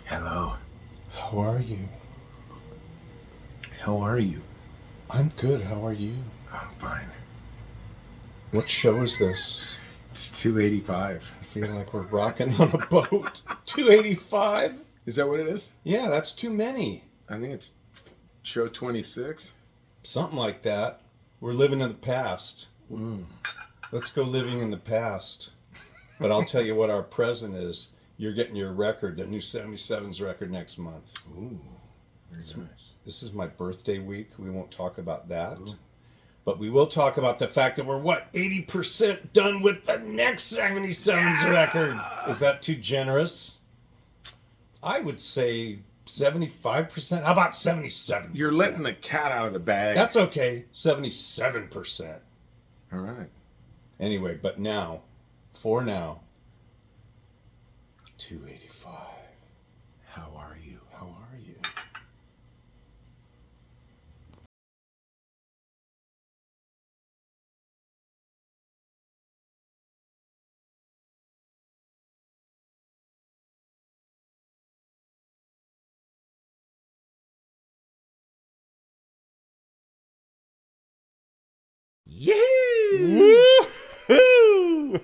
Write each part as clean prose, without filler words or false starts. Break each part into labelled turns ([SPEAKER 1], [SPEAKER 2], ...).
[SPEAKER 1] Hello.
[SPEAKER 2] How are you?
[SPEAKER 1] How are you?
[SPEAKER 2] I'm good. How are you?
[SPEAKER 1] I'm fine.
[SPEAKER 2] What show is this?
[SPEAKER 1] It's 285.
[SPEAKER 2] I feel like we're rocking on a boat. 285?
[SPEAKER 1] Is that what it is?
[SPEAKER 2] Yeah, that's too many.
[SPEAKER 1] I think it's show 26.
[SPEAKER 2] Something like that. We're living in the past. Let's go living in the past. But I'll tell you what our present is. You're getting your record, the new 77's record next month.
[SPEAKER 1] Ooh, very nice.
[SPEAKER 2] This is my birthday week. We won't talk about that. Ooh. But we will talk about the fact that we're, 80% done with the next 77's record. Is that too generous? I would say 75%. How about 77%?
[SPEAKER 1] You're letting the cat out of the bag.
[SPEAKER 2] That's okay. 77%.
[SPEAKER 1] All right.
[SPEAKER 2] Anyway, but now, for now, 285.
[SPEAKER 1] How are you?
[SPEAKER 2] How are you?
[SPEAKER 3] Yee! Woo-hoo!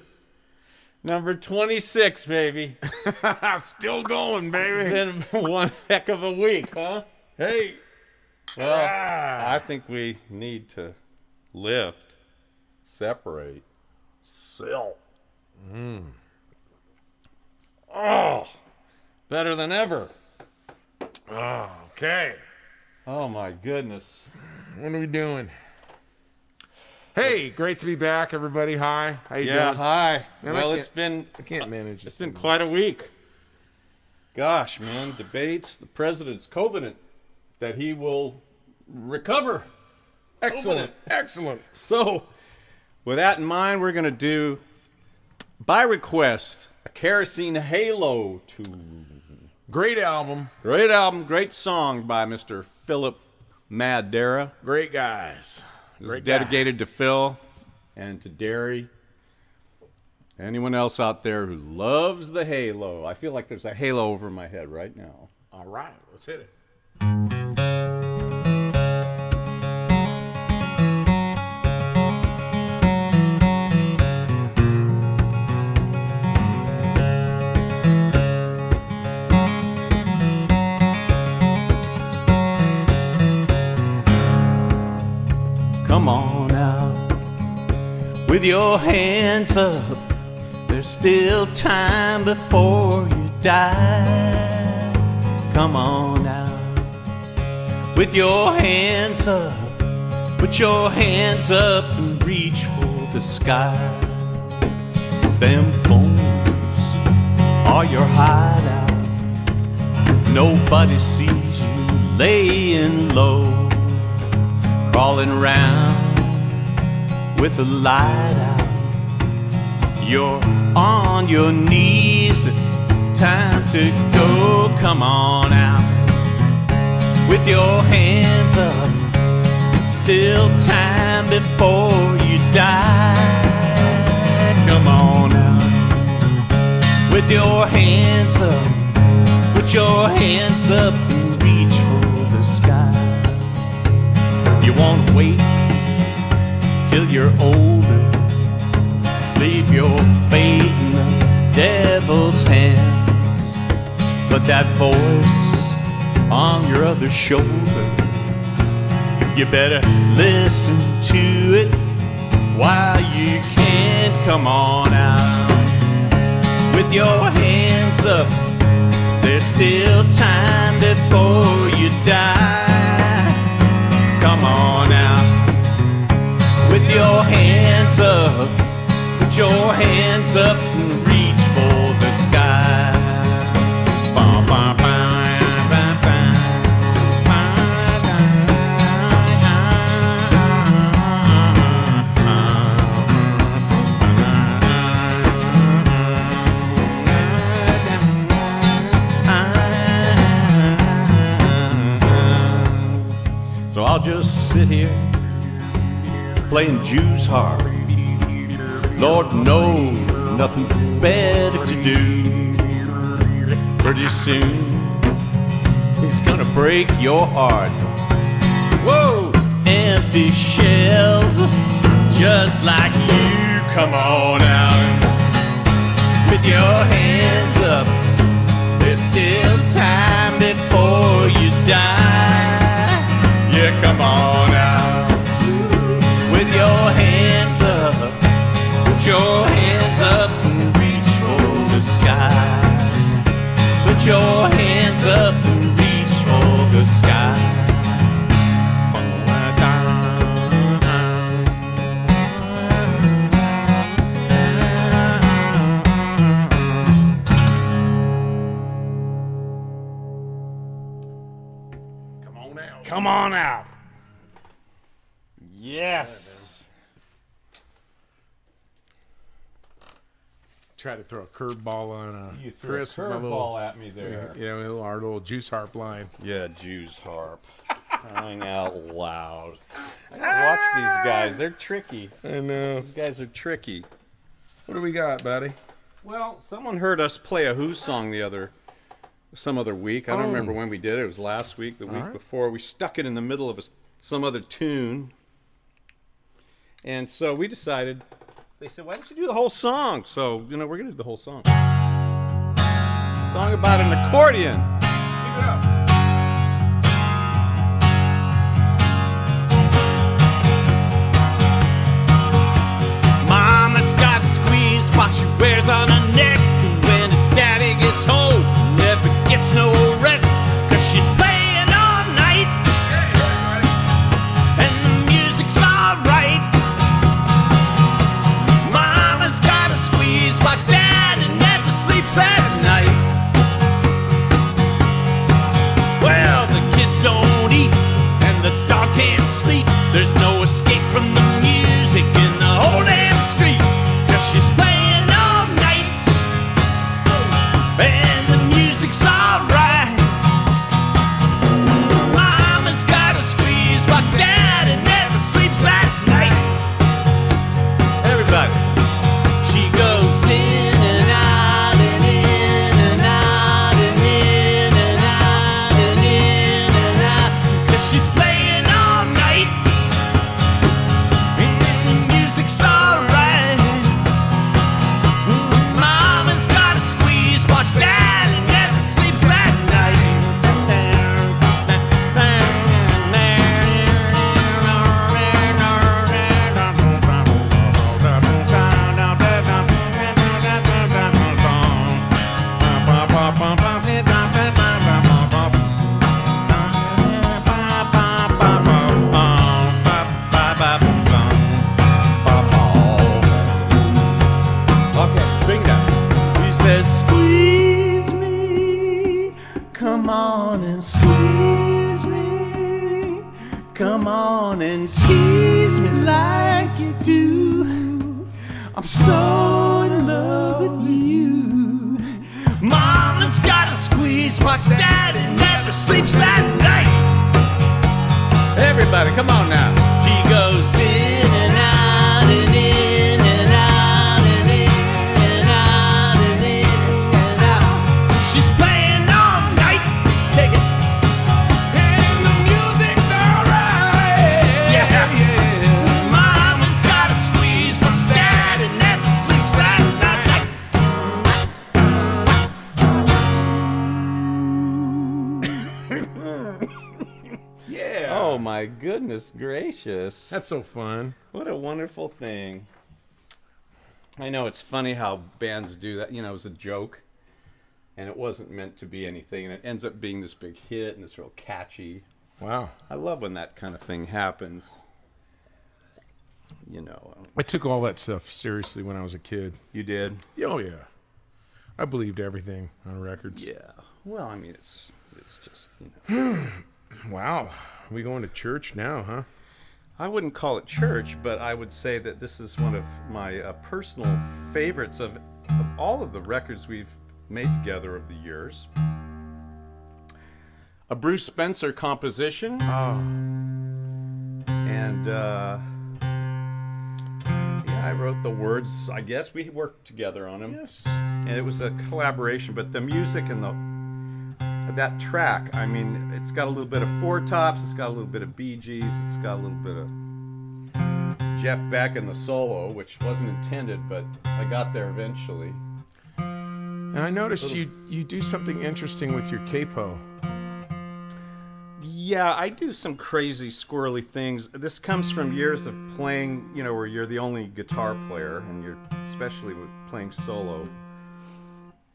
[SPEAKER 3] Number 26, baby.
[SPEAKER 1] Still going, baby.
[SPEAKER 3] Been one heck of a week, huh?
[SPEAKER 1] Hey.
[SPEAKER 3] Well, I think we need to lift, separate, sell. Oh, better than ever.
[SPEAKER 1] Oh, okay.
[SPEAKER 3] Oh, my goodness.
[SPEAKER 1] What are we doing? Hey, great to be back, everybody. Hi. How you
[SPEAKER 3] Yeah,
[SPEAKER 1] doing?
[SPEAKER 3] hi.
[SPEAKER 1] Man,
[SPEAKER 3] Well,
[SPEAKER 1] I can't manage
[SPEAKER 3] it's
[SPEAKER 1] this.
[SPEAKER 3] been quite a week. Gosh, man, debates, the president's covenant that he will recover.
[SPEAKER 1] Excellent. Excellent.
[SPEAKER 3] So, with that in mind, we're going to do, by request, a Kerosene Halo 2.
[SPEAKER 1] Great album.
[SPEAKER 3] Great album, great song by Mr. Philip Madera.
[SPEAKER 1] Great guys.
[SPEAKER 3] It's
[SPEAKER 1] Great
[SPEAKER 3] dedicated to Phil and to Derry. Anyone else out there who loves the Halo? I feel like there's a halo over my head right now.
[SPEAKER 1] All right, let's hit it.
[SPEAKER 3] Come on out with your hands up. There's still time before you die. Come on out with your hands up. Put your hands up and reach for the sky. Them bones are your hideout. Nobody sees you laying low, crawling around with the light out. You're on your knees, it's time to go. Come on out with your hands up. Still time before you die. Come on out with your hands up. Put your hands up and reach for the sky. You won't wait till you're older. Leave your fate in the devil's hands. But that voice on your other shoulder, you better listen to it while you can. Come on out with your hands up. There's still time before you die. Come on out with your hands up. Put your hands up and reach for the sky. Bum, bum, bum, bum, bum. So I'll just sit here playing Jew's harp. Lord knows nothing better to do. Pretty soon He's gonna break your heart. Whoa! Empty shells, just like you. Come on out with your hands up. There's still time before you die. Yeah, come on out with your hands up. Put your hands up and reach for the sky. Put your hands up and reach for the sky.
[SPEAKER 1] Come on out. Yes. Try to throw a curveball on
[SPEAKER 3] You threw
[SPEAKER 1] Chris.
[SPEAKER 3] a curveball at me there.
[SPEAKER 1] Yeah, our little juice harp line.
[SPEAKER 3] Yeah, Jews harp. Crying out loud. I gotta watch these guys. They're tricky.
[SPEAKER 1] I know.
[SPEAKER 3] These guys are tricky.
[SPEAKER 1] What do we got, buddy?
[SPEAKER 3] Well, someone heard us play a Who song some other week. I don't remember when we did it. It was last week, the week before. We stuck it in the middle of some other tune. And so we decided, they said, why don't you do the whole song? So, we're going to do the whole song. Song about an accordion.
[SPEAKER 1] Keep it up.
[SPEAKER 3] Mama's got squeeze while she wears on her neck. And when her daddy gets home, never gets no rest. 'Cause she's playing all night. And the music's alright. Mama's got a squeeze while daddy never sleeps at night. Well, the kids don't eat and the dog can't sleep. There's no escape from the music in the whole damn street. 'Cause she's playing all night and the music's alright. Mama's got a squeeze while daddy never sleeps at night. Everybody. She goes in and out and in and out and in and out and in and out. 'Cause she's playing all night and the music's alright. Mama's got a squeeze, watch daddy never sleeps at night. Okay, bring that. He says, squeeze me, come on and squeeze me, come on and tease me like you do. I'm so in love with you. Mama's got a squeeze, watch daddy never sleeps at night. Everybody, come on now. She goes in and out and in and out and in and out and in and out. She's playing all night. Take it. And the music's alright. Yeah. Mama's got a squeeze, but daddy never sleeps at night.
[SPEAKER 1] Yeah.
[SPEAKER 3] Oh my goodness gracious.
[SPEAKER 1] That's so fun.
[SPEAKER 3] What a wonderful thing. I know it's funny how bands do that. It was a joke and it wasn't meant to be anything. And it ends up being this big hit and it's real catchy.
[SPEAKER 1] Wow.
[SPEAKER 3] I love when that kind of thing happens.
[SPEAKER 1] I took all that stuff seriously when I was a kid.
[SPEAKER 3] You did?
[SPEAKER 1] Oh, yeah. I believed everything on records.
[SPEAKER 3] Yeah. Well, I mean, it's just,
[SPEAKER 1] Wow. We going to church now, huh?
[SPEAKER 3] I wouldn't call it church, but I would say that this is one of my personal favorites of all of the records we've made together over the years. A Bruce Spencer composition.
[SPEAKER 1] Oh.
[SPEAKER 3] And, I wrote the words. I guess we worked together on them.
[SPEAKER 1] Yes.
[SPEAKER 3] And it was a collaboration, but the music and that track, I mean, it's got a little bit of Four Tops, it's got a little bit of Bee Gees, it's got a little bit of Jeff Beck in the solo, which wasn't intended, but I got there eventually.
[SPEAKER 1] And I noticed you do something interesting with your capo.
[SPEAKER 3] Yeah, I do some crazy, squirrely things. This comes from years of playing, you know, where you're the only guitar player, and you're especially with playing solo.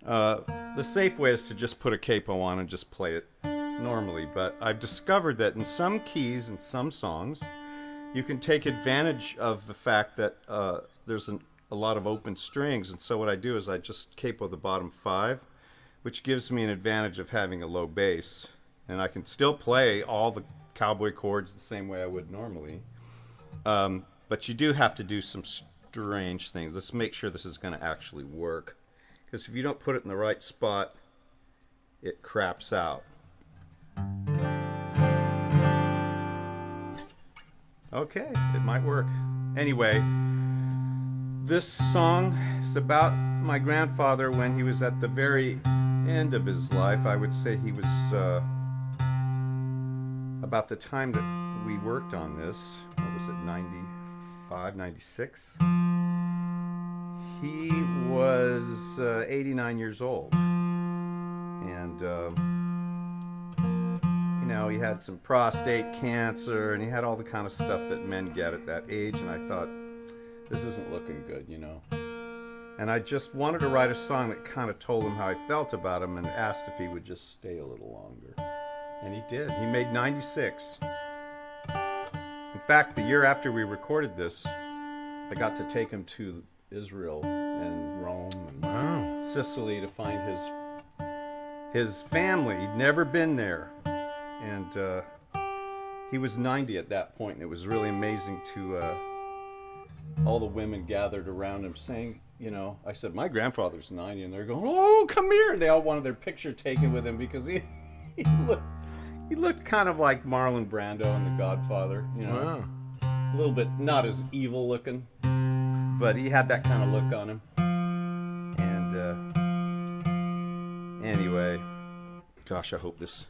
[SPEAKER 3] The safe way is to just put a capo on and just play it normally, but I've discovered that in some keys and some songs, you can take advantage of the fact that there's a lot of open strings, and so what I do is I just capo the bottom 5, which gives me an advantage of having a low bass, and I can still play all the cowboy chords the same way I would normally, but you do have to do some strange things. Let's make sure this is going to actually work, because if you don't put it in the right spot, it craps out. Okay, it might work. Anyway, this song is about my grandfather when he was at the very end of his life. I would say he was about the time that we worked on this. What was it, 95, 96? He was 89 years old. And you know, he had some prostate cancer, and he had all the kind of stuff that men get at that age, and I thought, this isn't looking good, you know. And I just wanted to write a song that kind of told him how I felt about him and asked if he would just stay a little longer. And he did. He made 96. In fact, the year after we recorded this, I got to take him to Israel and Rome and Sicily to find his family. He'd never been there. And he was 90 at that point, and it was really amazing to all the women gathered around him saying, you know, I said, my grandfather's 90, and they're going, oh, come here. And they all wanted their picture taken with him because he looked kind of like Marlon Brando in The Godfather, you know. Wow. A little bit not as evil looking, but he had that kind of look on him. And anyway, gosh, I hope this...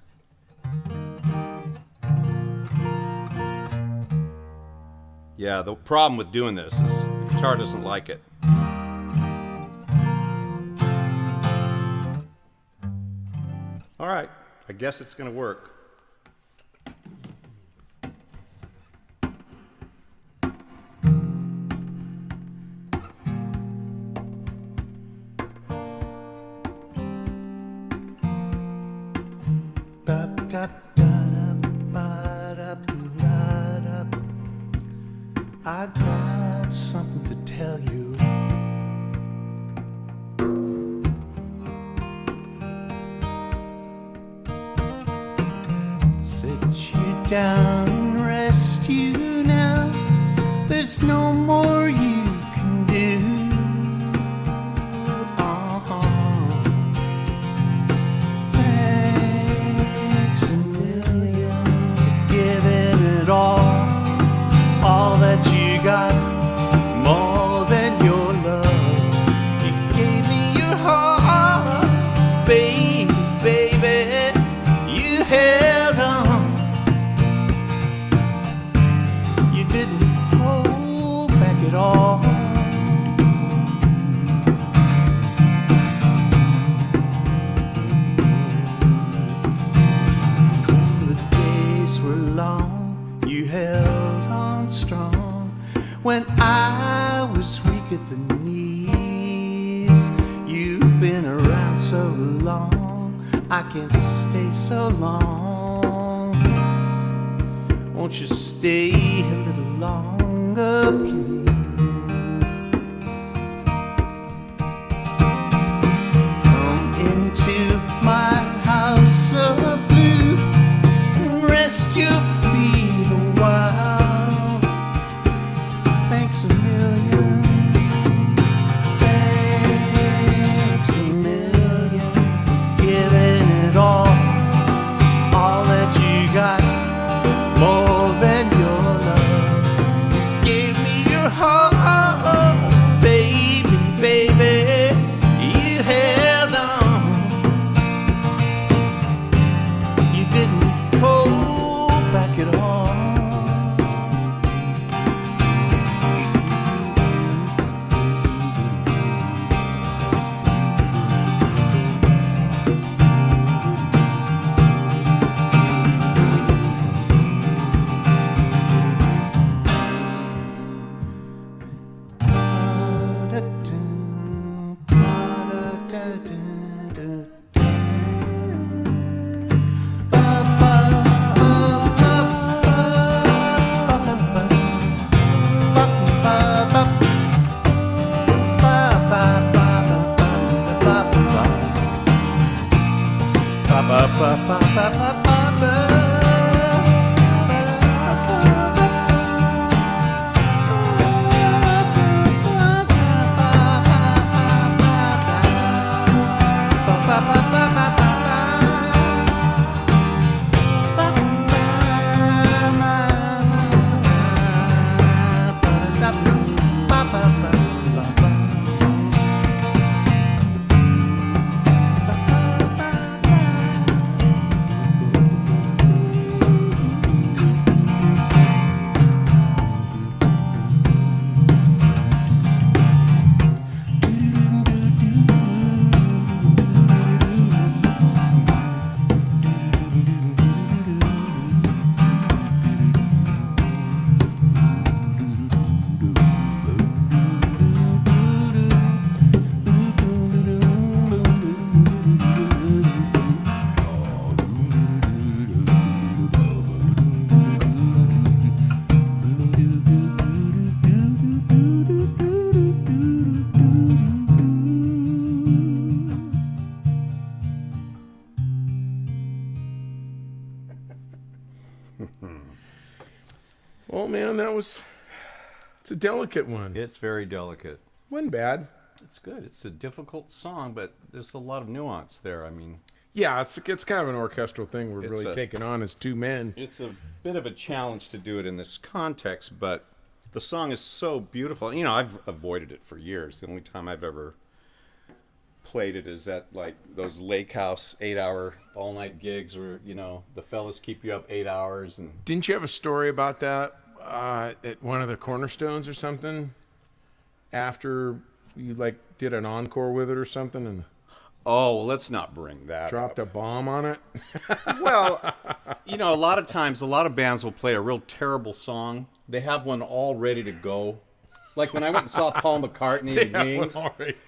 [SPEAKER 3] Yeah, the problem with doing this is the guitar doesn't like it. All right, I guess it's going to work.
[SPEAKER 4] I got something to tell you. Sit you down and rest you now. There's no more you can do. Thanks a million for giving it all that you got, more than your love. You gave me your heart, baby, you held on. You didn't hold back at all. The days were long, you held on strong. When I was weak at the knees, you've been around so long, I can't stay so long. Won't you stay a little longer, please? Come into my house of blue and rest your feet a while. Thanks a million. Thanks a million. Giving it all that you got, more than your love. You gave me your heart.
[SPEAKER 1] Well, man, it's a delicate one.
[SPEAKER 3] It's very delicate.
[SPEAKER 1] Wasn't bad.
[SPEAKER 3] It's good. It's a difficult song, but there's a lot of nuance there. I mean,
[SPEAKER 1] yeah, it's kind of an orchestral thing we're really taking on as two men.
[SPEAKER 3] It's a bit of a challenge to do it in this context, but the song is so beautiful. You know, I've avoided it for years. The only time I've ever played it is at like those lake house 8-hour all-night gigs where, you know, the fellas keep you up 8 hours. And
[SPEAKER 1] didn't you have a story about that at one of the Cornerstones or something after you like did an encore with it or something and
[SPEAKER 3] oh, well, let's not bring that
[SPEAKER 1] dropped
[SPEAKER 3] up.
[SPEAKER 1] A bomb on it?
[SPEAKER 3] Well, you know, a lot of times a lot of bands will play a real terrible song. They have one all ready to go. Like when I went and saw Paul McCartney and Wings.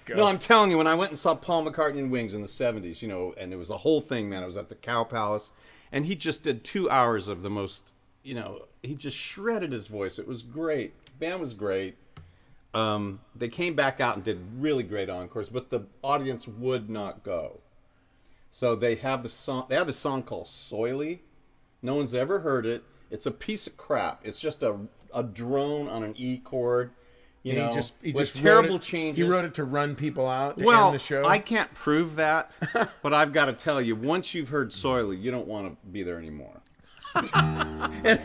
[SPEAKER 3] No, I'm telling you, when I went and saw Paul McCartney and Wings in the 70s, you know, and it was a whole thing, man. I was at the Cow Palace, and he just did 2 hours of the most, you know, he just shredded his voice. It was great. Band was great. They came back out and did really great encores, but the audience would not go. So they have the song. They have this song called "Soily." No one's ever heard it. It's a piece of crap. It's just a drone on an E chord. You know,
[SPEAKER 1] he
[SPEAKER 3] with
[SPEAKER 1] just
[SPEAKER 3] terrible
[SPEAKER 1] wrote it,
[SPEAKER 3] changes.
[SPEAKER 1] He wrote it to run people out to
[SPEAKER 3] well,
[SPEAKER 1] end the show.
[SPEAKER 3] I can't prove that, but I've got to tell you, once you've heard "Soily," you don't want to be there anymore. And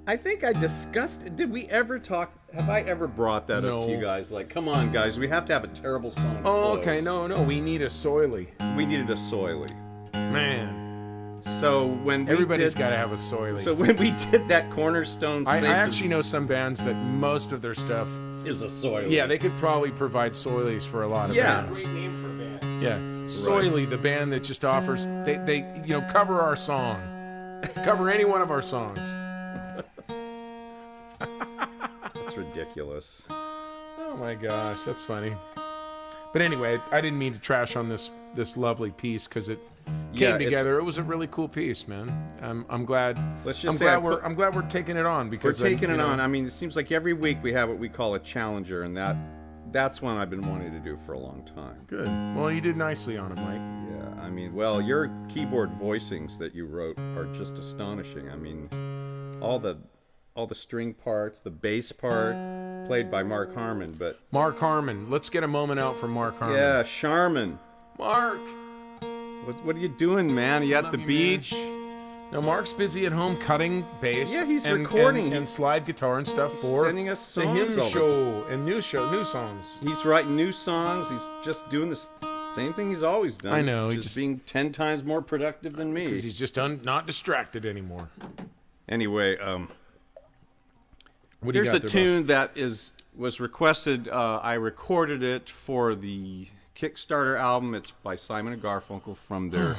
[SPEAKER 3] I think I discussed it. Did we ever talk? Have I ever brought that up to you guys? Like, come on, guys, we have to have a terrible song. To close.
[SPEAKER 1] Okay, no, we need a Soily.
[SPEAKER 3] We needed a Soily.
[SPEAKER 1] Man.
[SPEAKER 3] So when
[SPEAKER 1] everybody's got to have a Soily.
[SPEAKER 3] So when we did that Cornerstone,
[SPEAKER 1] I actually know some bands that most of their stuff
[SPEAKER 3] is a Soily.
[SPEAKER 1] Yeah, they could probably provide Soilies for a lot of bands.
[SPEAKER 2] Great name for a band.
[SPEAKER 1] Yeah, Soily, the band that just offers they you know cover our song, cover any one of our songs.
[SPEAKER 3] That's ridiculous.
[SPEAKER 1] Oh my gosh, that's funny. But anyway, I didn't mean to trash on this lovely piece because it came together. It was a really cool piece, man. I'm glad. I'm glad we're taking it on because
[SPEAKER 3] we're taking it on. I mean, it seems like every week we have what we call a challenger, and that's one I've been wanting to do for a long time.
[SPEAKER 1] Good. Well, you did nicely on it, Mike.
[SPEAKER 3] Yeah. I mean, well, your keyboard voicings that you wrote are just astonishing. I mean, all the string parts, the bass part, played by Mark Harmon, but
[SPEAKER 1] Mark Harmon. Let's get a moment out for Mark Harmon.
[SPEAKER 3] Yeah, Charmin.
[SPEAKER 1] Mark.
[SPEAKER 3] What are you doing, man? Are you at the beach?
[SPEAKER 1] No, Mark's busy at home cutting bass.
[SPEAKER 3] Yeah, he's recording
[SPEAKER 1] and slide guitar and stuff for
[SPEAKER 3] sending us songs
[SPEAKER 1] the hymn show and new songs.
[SPEAKER 3] He's writing new songs. He's just doing the same thing he's always done.
[SPEAKER 1] I know.
[SPEAKER 3] He's just being 10 times more productive than me.
[SPEAKER 1] Because he's just not distracted anymore.
[SPEAKER 3] Anyway,
[SPEAKER 1] what do you
[SPEAKER 3] here's
[SPEAKER 1] got
[SPEAKER 3] a tune that was requested. I recorded it for the Kickstarter album. It's by Simon and Garfunkel from their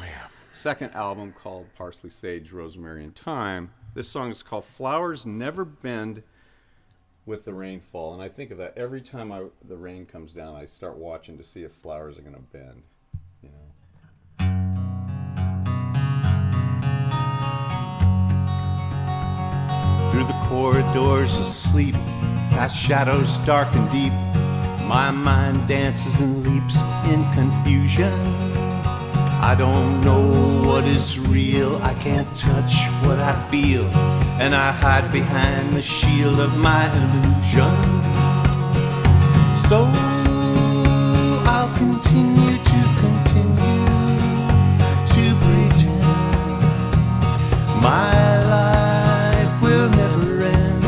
[SPEAKER 3] second album called Parsley, Sage, Rosemary, and Thyme. This song is called Flowers Never Bend with the Rainfall. And I think of that every time the rain comes down. I start watching to see if flowers are going to bend. You know.
[SPEAKER 4] Through the corridors of sleep, past shadows dark and deep, my mind dances and leaps in confusion. I don't know what is real. I can't touch what I feel, and I hide behind the shield of my illusion. So I'll continue to pretend my life will never end,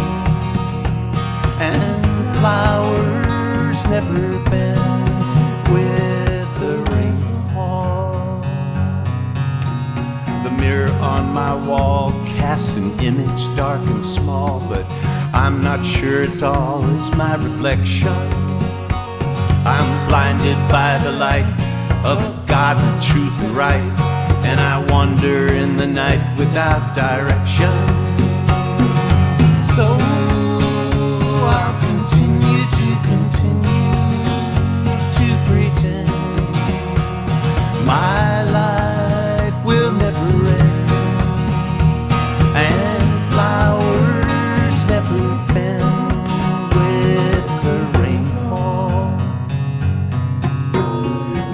[SPEAKER 4] and flowers never bend with the rainfall. The mirror on my wall casts an image dark and small, but I'm not sure at all it's my reflection. I'm blinded by the light of God and truth and right, and I wander in the night without direction. So I'll continue to pretend my life will never end, and flowers never bend with the rainfall.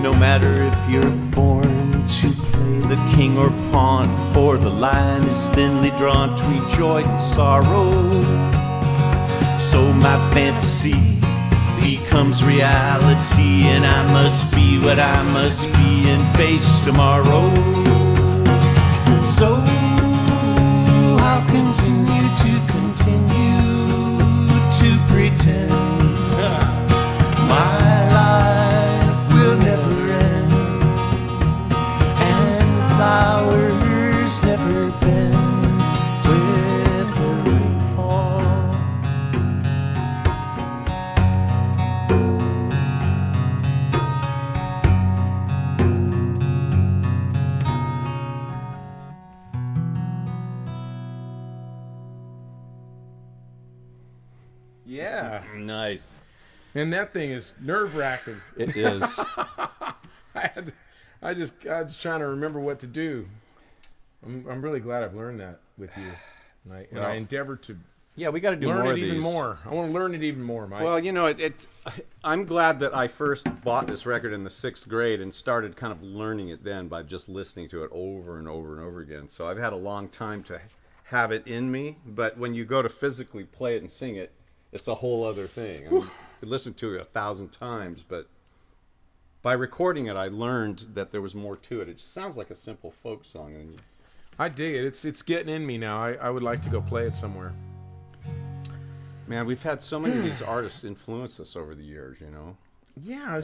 [SPEAKER 4] No matter if you're born to play the king or pawn, for the line is thinly drawn between joy and sorrow. So my fantasy becomes reality, and I must be what I must be and face tomorrow. So I'll continue to pretend my life will never end, and flowers never bend with the rainfall.
[SPEAKER 1] Yeah.
[SPEAKER 3] Nice.
[SPEAKER 1] And that thing is nerve-wracking.
[SPEAKER 3] It is.
[SPEAKER 1] I was just trying to remember what to do. I'm really glad I've learned that with you. And I endeavor to
[SPEAKER 3] Yeah, we got to do
[SPEAKER 1] learn
[SPEAKER 3] more
[SPEAKER 1] it
[SPEAKER 3] of
[SPEAKER 1] even
[SPEAKER 3] these.
[SPEAKER 1] more. I want to learn it even more, Mike.
[SPEAKER 3] Well, you know, I'm glad that I first bought this record in the 6th grade and started kind of learning it then by just listening to it over and over and over again. So I've had a long time to have it in me, but when you go to physically play it and sing it, it's a whole other thing. I mean, you listen to it 1,000 times, but by recording it, I learned that there was more to it. It just sounds like a simple folk song. And
[SPEAKER 1] I dig it. It's getting in me now. I would like to go play it somewhere.
[SPEAKER 3] man, we've had so many of these artists influence us over the years, you know.
[SPEAKER 1] Yeah,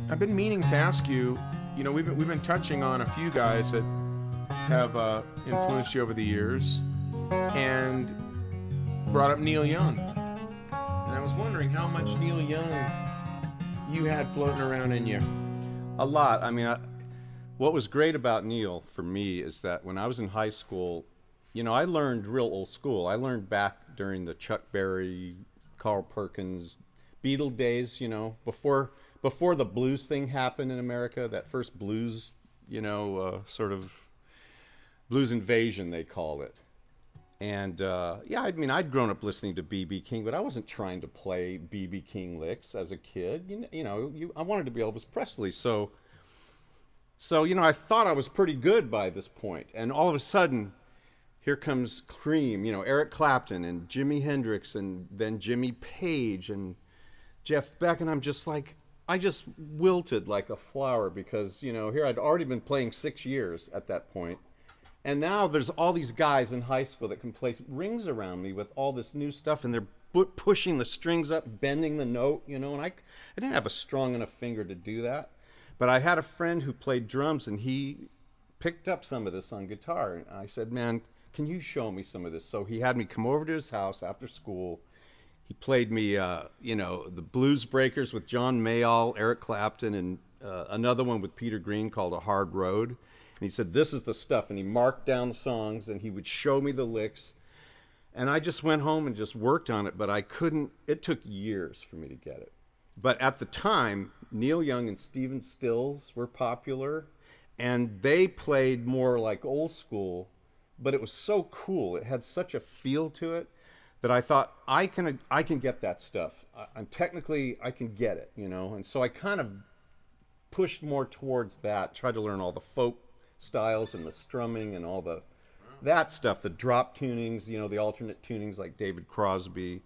[SPEAKER 1] I've been meaning to ask you. You know, we've been touching on a few guys that have influenced you over the years, and brought up Neil Young. And I was wondering how much Neil Young you had floating around in you.
[SPEAKER 3] A lot. I mean, what was great about Neil for me is that when I was in high school, you know, I learned real old school. I learned back during the Chuck Berry, Carl Perkins, Beatle days, you know, before the blues thing happened in America, that first blues, you know, sort of blues invasion, they call it. And yeah, I mean, I'd grown up listening to B.B. King, but I wasn't trying to play B.B. King licks as a kid. I wanted to be Elvis Presley. So, you know, I thought I was pretty good by this point. And all of a sudden, here comes Cream, you know, Eric Clapton and Jimi Hendrix and then Jimmy Page and Jeff Beck. And I'm just like, I just wilted like a flower because, you know, here I'd already been playing 6 years at that point. And now there's all these guys in high school that can play rings around me with all this new stuff, and they're pushing the strings up, bending the note, you know, and I didn't have a strong enough finger to do that. But I had a friend who played drums, and he picked up some of this on guitar. And I said, man, can you show me some of this? So he had me come over to his house after school. He played me, you know, the Blues Breakers with John Mayall, Eric Clapton, and another one with Peter Green called A Hard Road. And he said, this is the stuff. And he marked down the songs, and he would show me the licks. And I just went home and just worked on it, but I couldn't. It took years for me to get it. But at the time, Neil Young and Stephen Stills were popular, and they played more like old school, but it was so cool. It had such a feel to it that I thought, I can get that stuff. And technically, I can get it, you know. And so I kind of
[SPEAKER 5] pushed more towards that. Tried to learn all the folk styles and the strumming and all that stuff, the drop tunings, you know, the alternate tunings like David Crosby.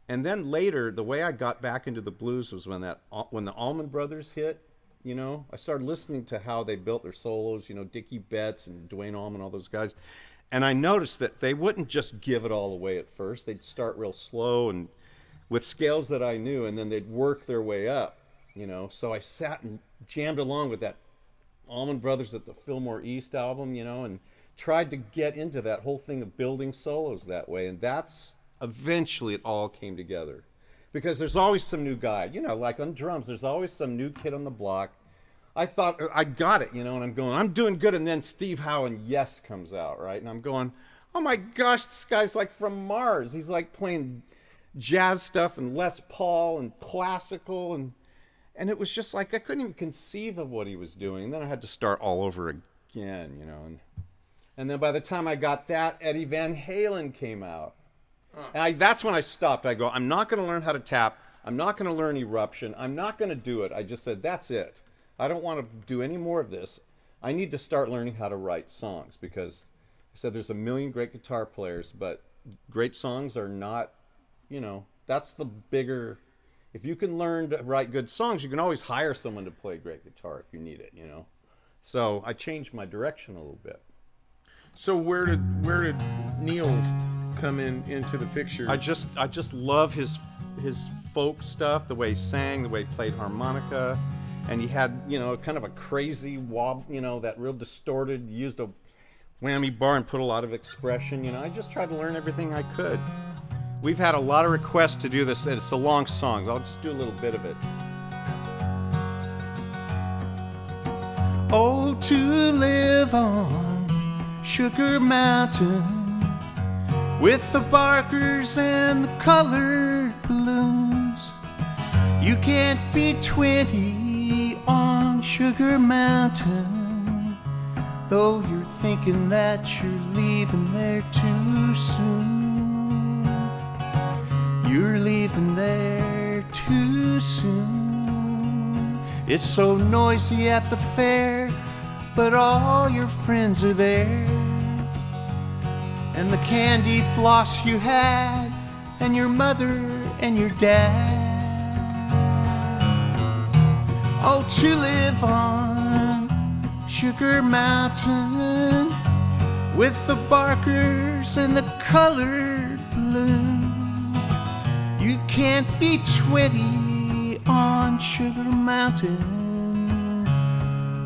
[SPEAKER 5] And then later, the way I got back into the blues was when the Allman Brothers hit. You know, I started listening to how they built their solos, you know, Dickie Betts and Duane Allman, all those guys. And I noticed that they wouldn't just give it all away at first. They'd start real slow and with scales that I knew, and then they'd work their way up, you know. So I sat and jammed along with that Allman Brothers at the Fillmore East album, you know, and tried to get into that whole thing of building solos that way. And that's eventually it all came together. Because there's always some new guy, you know, like on drums, there's always some new kid on the block. I thought I got it, you know, and I'm going, I'm doing good. And then Steve Howe and Yes comes out, right? And I'm going, oh my gosh, this guy's like from Mars. He's like playing jazz stuff and Les Paul and classical. And it was just like, I couldn't even conceive of what he was doing. And then I had to start all over again, you know. And then by the time I got that, Eddie Van Halen came out. And that's when I stopped. I go, I'm not going to learn how to tap. I'm not going to learn Eruption. I'm not going to do it. I just said, that's it. I don't want to do any more of this. I need to start learning how to write songs because I said there's a million great guitar players, but great songs are not, you know, that's the bigger. If you can learn to write good songs, you can always hire someone to play great guitar if you need it, you know. So I changed my direction a little bit.
[SPEAKER 1] So where did Neil come into the picture?
[SPEAKER 5] I just love his folk stuff, the way he sang, the way he played harmonica, and he had, you know, kind of a crazy wob, you know, that real distorted, used a whammy bar and put a lot of expression, you know. I just tried to learn everything I could. We've had a lot of requests to do this, and it's a long song. I'll just do a little bit of it.
[SPEAKER 4] Oh, to live on Sugar Mountain with the barkers and the colored balloons. You can't be 20 on Sugar Mountain, though you're thinking that you're leaving there too soon. You're leaving there too soon. It's so noisy at the fair, but all your friends are there. And the candy floss you had, and your mother and your dad. Oh, to live on Sugar Mountain with the barkers and the colored balloons. You can't be 20 on Sugar Mountain,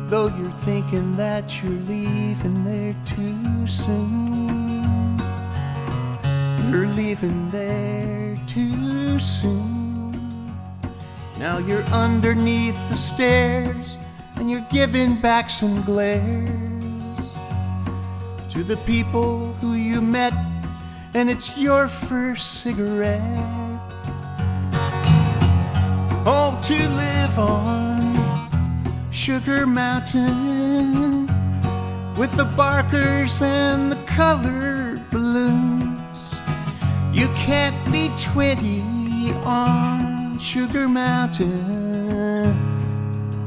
[SPEAKER 4] though you're thinking that you're leaving there too soon. You're leaving there too soon. Now you're underneath the stairs and you're giving back some glares to the people who you met, and it's your first cigarette. Oh, to live on Sugar Mountain with the barkers and the colored balloons. You can't be 20 on Sugar Mountain,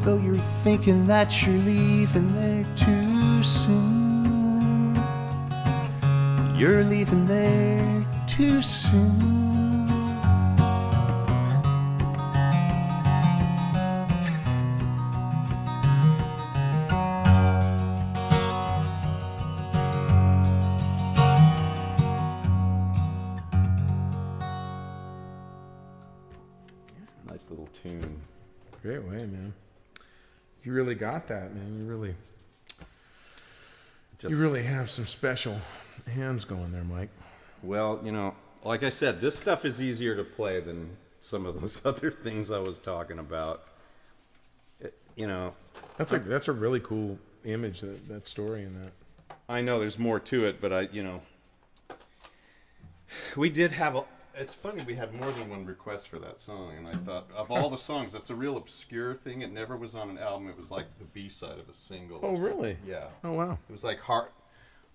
[SPEAKER 4] though you're thinking that you're leaving there too soon. You're leaving there too soon.
[SPEAKER 5] Nice little tune.
[SPEAKER 1] Great way, man. You really got that, man. You really have some special hands going there, Mike.
[SPEAKER 5] Well, you know, like I said, this stuff is easier to play than some of those other things I was talking about. You know,
[SPEAKER 1] that's a really cool image, that story in that.
[SPEAKER 5] I know there's more to it, but we did have it's funny, we had more than one request for that song, and I thought, of all the songs, that's a real obscure thing. It never was on an album. It was like the B-side of a single.
[SPEAKER 1] Oh, really?
[SPEAKER 5] Yeah.
[SPEAKER 1] Oh, wow.
[SPEAKER 5] It was like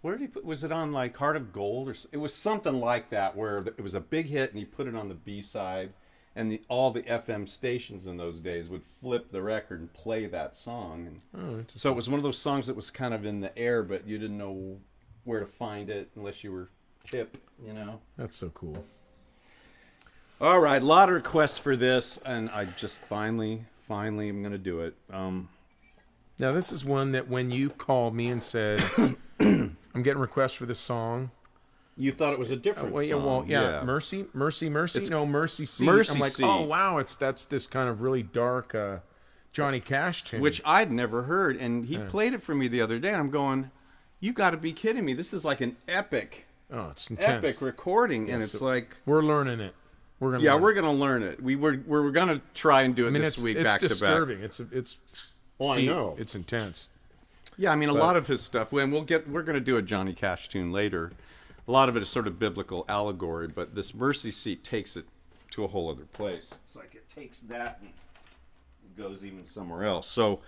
[SPEAKER 5] where did he put, was it on like Heart of Gold? It was something like that, where it was a big hit, and he put it on the B-side, and all the FM stations in those days would flip the record and play that song. And so it was one of those songs that was kind of in the air, but you didn't know where to find it unless you were hip, you know.
[SPEAKER 1] That's so cool.
[SPEAKER 5] All right, a lot of requests for this, and I just finally am going to do it.
[SPEAKER 1] Now, this is one that when you called me and said, I'm getting requests for this song.
[SPEAKER 5] You thought it was a different song.
[SPEAKER 1] Mercy. No, Mercy Seat.
[SPEAKER 5] Mercy
[SPEAKER 1] I'm like,
[SPEAKER 5] Seat.
[SPEAKER 1] oh, wow, that's this kind of really dark Johnny Cash tune.
[SPEAKER 5] Which I'd never heard, and he played it for me the other day, and I'm going, you got to be kidding me. This is like an epic,
[SPEAKER 1] it's intense.
[SPEAKER 5] epic recording, and it's like...
[SPEAKER 1] We're learning it. We're going
[SPEAKER 5] to learn it. We're going to try and do it this week back to back.
[SPEAKER 1] It's disturbing. It's
[SPEAKER 5] I know.
[SPEAKER 1] It's intense.
[SPEAKER 5] Yeah, I mean, a lot of his stuff, and we're going to do a Johnny Cash tune later. A lot of it is sort of biblical allegory, but this Mercy Seat takes it to a whole other place. It's like it takes that and goes even somewhere else. So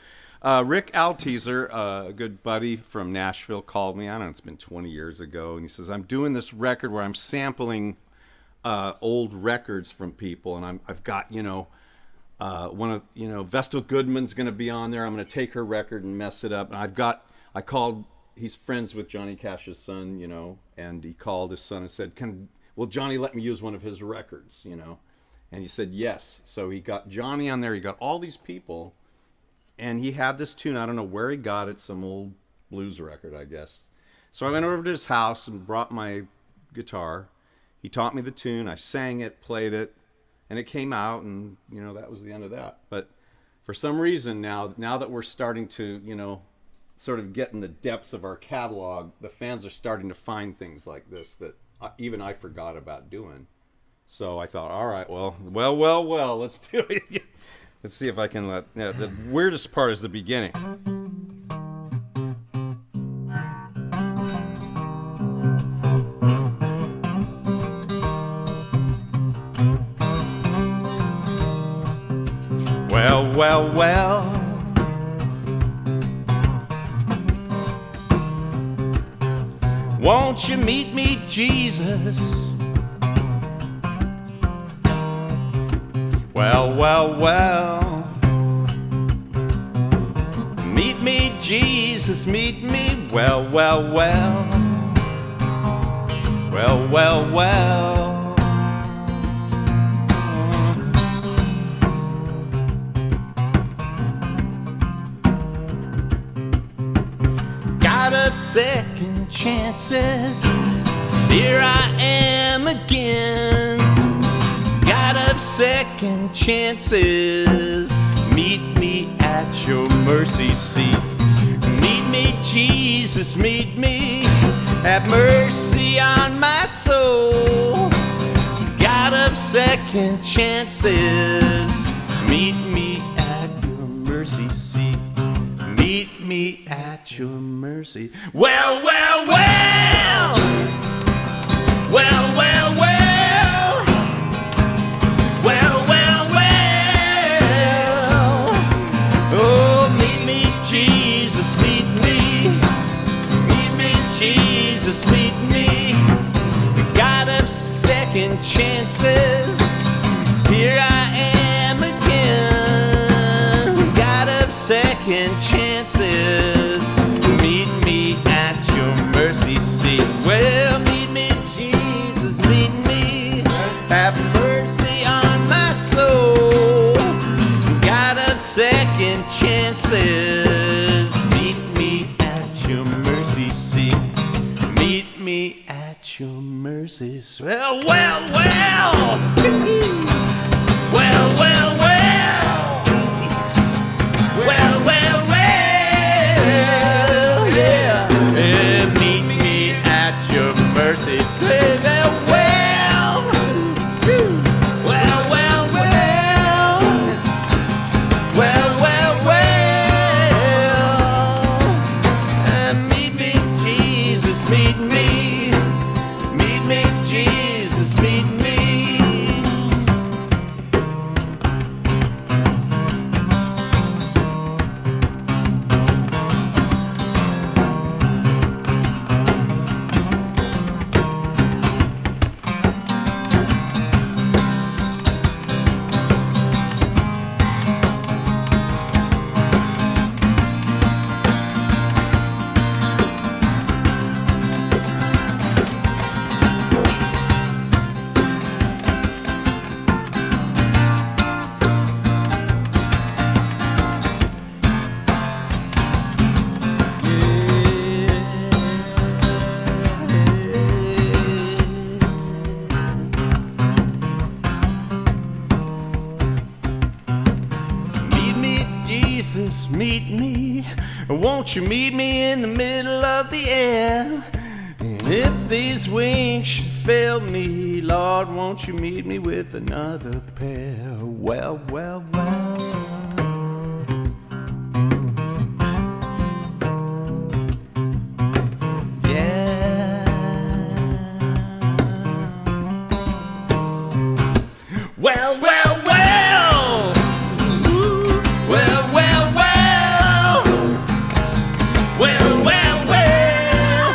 [SPEAKER 5] Rick Alteaser, a good buddy from Nashville, called me. I don't know, it's been 20 years ago, and he says, I'm doing this record where I'm sampling old records from people, and I've got, Vestal Goodman's going to be on there. I'm going to take her record and mess it up. And he's friends with Johnny Cash's son, and he called his son and said, will Johnny let me use one of his records, And he said, yes. So he got Johnny on there. He got all these people, and he had this tune. I don't know where he got it, some old blues record, I guess. So I went over to his house and brought my guitar. He taught me the tune. I sang it, played it, and it came out, and, that was the end of that. But for some reason now that we're starting to, sort of get in the depths of our catalog, the fans are starting to find things like this that even I forgot about doing. So I thought, all right, well, let's do it. Let's see if I can the weirdest part is the beginning. Well. Won't you meet me, Jesus? Well. Meet me, Jesus, meet me. Well. God of second chances, here I am again. God of second chances, meet me at your mercy seat. Meet me, Jesus, meet me. Have mercy on my soul. God of second chances, meet me at your mercy seat. Meet me at your mercy. Well. Oh, meet me, Jesus, meet me. Meet me, Jesus, meet me. God of second chances, here I am again. God of second chances, meet me at your mercy seat. Well, meet me, Jesus, meet me. Have mercy on my soul. God of second chances, meet me at your mercy seat. Meet me at your mercy seat. Well. Yeah. Meet me at your mercy seat. Meet me, Jesus, meet me. Meet me, Jesus, meet me. Won't you meet me in the middle of the air? And if these wings should fail me, Lord, won't you meet me with another pair? Well, well, well. Yeah. Well, well, well. Ooh. Well, well, well. Well, well, well.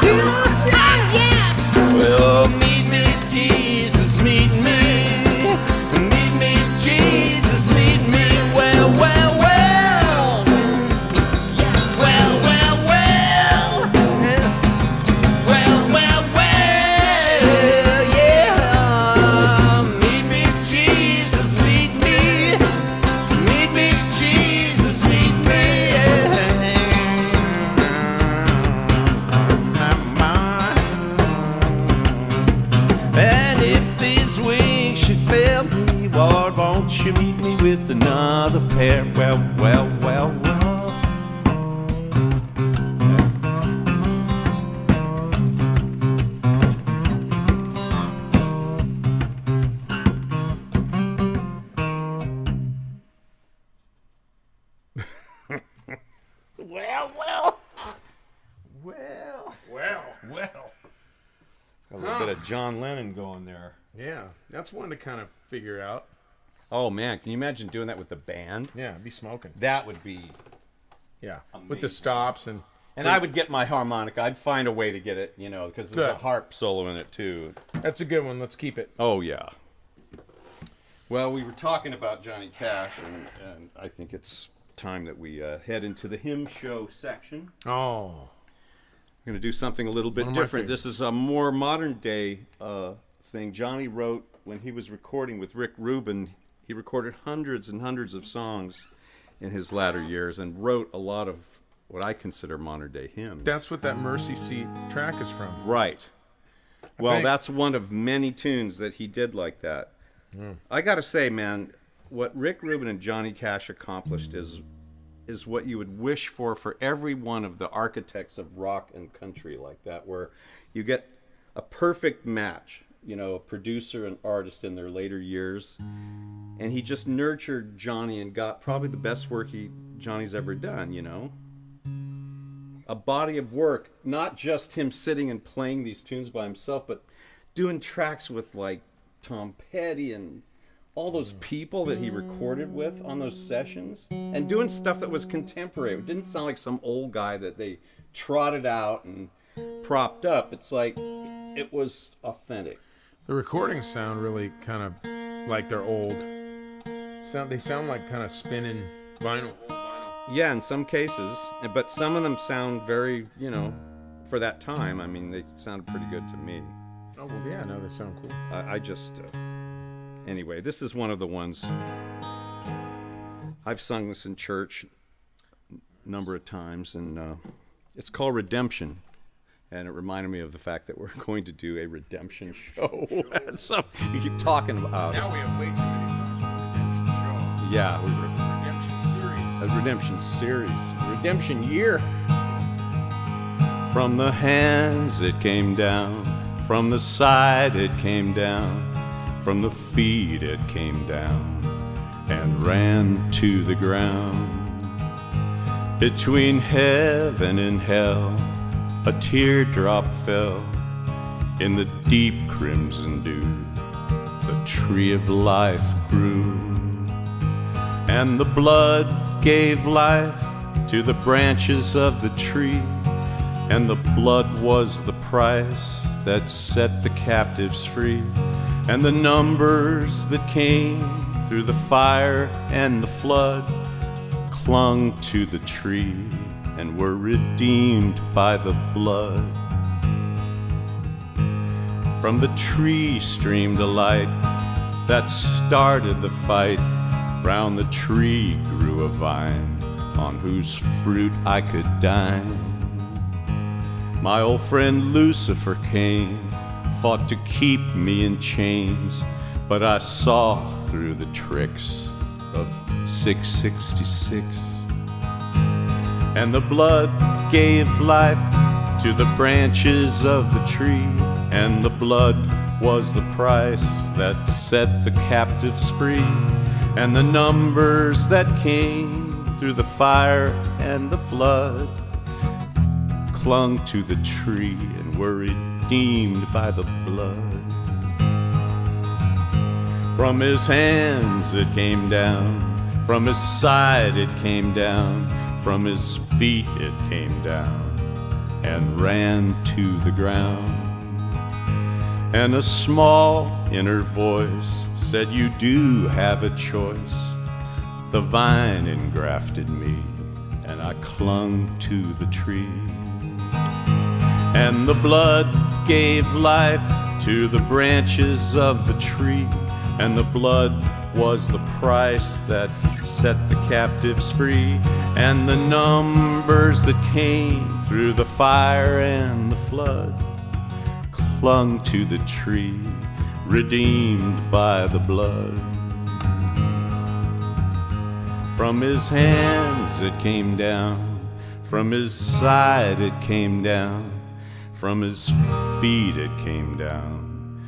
[SPEAKER 5] Well, meet me, Jesus, meet me. Meet me, Jesus, meet me. Well, well, well. Well, well, well. Well, well, well. Yeah. Meet me, Jesus, meet me. Meet me, Jesus, meet me. And if these wings should fail me, Lord, won't you meet me with another pair? Well, well, well, well. Well, well. Well.
[SPEAKER 1] Well.
[SPEAKER 5] Well. A little bit of John Lennon going there.
[SPEAKER 1] Yeah, that's one to kind of figure out.
[SPEAKER 5] Oh man, can you imagine doing that with the band?
[SPEAKER 1] Yeah, be smoking.
[SPEAKER 5] That would be.
[SPEAKER 1] Yeah, with
[SPEAKER 5] Amazing.
[SPEAKER 1] the stops and
[SPEAKER 5] I would get my harmonica. I'd find a way to get it, you know, because there's a
[SPEAKER 1] Good.
[SPEAKER 5] harp solo in it too.
[SPEAKER 1] that's a good one. Let's keep it.
[SPEAKER 5] Oh yeah. Well, we were talking about Johnny Cash, and I think it's time that we head into the hymn show section.
[SPEAKER 1] Oh,
[SPEAKER 5] I'm going to do something a little bit
[SPEAKER 1] One of my
[SPEAKER 5] different. This is a more modern day thing. Johnny wrote when he was recording with Rick Rubin. He recorded hundreds and hundreds of songs in his latter years and wrote a lot of what I consider modern day hymns.
[SPEAKER 1] that's what that Mercy Seat track is from.
[SPEAKER 5] Right. Well,
[SPEAKER 1] think-
[SPEAKER 5] that's one of many tunes that he did like that. I got to say, man, what Rick Rubin and Johnny Cash accomplished is what you would wish for every one of the architects of rock and country like that, where you get a perfect match, you know, a producer and artist in their later years. And he just nurtured Johnny and got probably the best work Johnny's ever done, you know. A body of work, not just him sitting and playing these tunes by himself, but doing tracks with like Tom Petty and all those people that he recorded with on those sessions, and doing stuff that was contemporary. It didn't sound like some old guy that they trotted out and propped up. It's like it was authentic.
[SPEAKER 1] The recordings sound really kind of like they're old. They sound like kind of spinning vinyl.
[SPEAKER 5] Yeah, in some cases, but some of them sound very, you know, for that time. I mean, they sounded pretty good to me.
[SPEAKER 1] Oh well, yeah, no, they sound cool.
[SPEAKER 5] I just anyway, this is one of the ones I've sung this in church a number of times, and it's called Redemption, and it reminded me of the fact that we're going to do a redemption show. So you keep talking about
[SPEAKER 1] Now we have way too many songs for Redemption Show.
[SPEAKER 5] yeah,
[SPEAKER 1] Redemption series.
[SPEAKER 5] a redemption series, a redemption year. From the hands it came down, from the side it came down, from the feet it came down, and ran to the ground. Between heaven and hell, a teardrop fell in the deep crimson dew. The tree of life grew, and the blood gave life to the branches of the tree, and the blood was the price that set the captives free. And the numbers that came through the fire and the flood clung to the tree and were redeemed by the blood. From the tree streamed a light that started the fight. Round the tree grew a vine on whose fruit I could dine. My old friend Lucifer came, fought to keep me in chains, but I saw through the tricks of 666. and the blood gave life to the branches of the tree, and the blood was the price that set the captives free, and the numbers that came through the fire and the flood clung to the tree and were redeemed by the blood. From his hands it came down, from his side it came down, from his feet it came down and ran to the ground. And a small inner voice said, "You do have a choice." The vine engrafted me, and I clung to the tree. And the blood gave life to the branches of the tree, and the blood was the price that set the captives free, and the numbers that came through the fire and the flood clung to the tree, redeemed by the blood. From his hands it came down, from his side it came down, from his feet it came down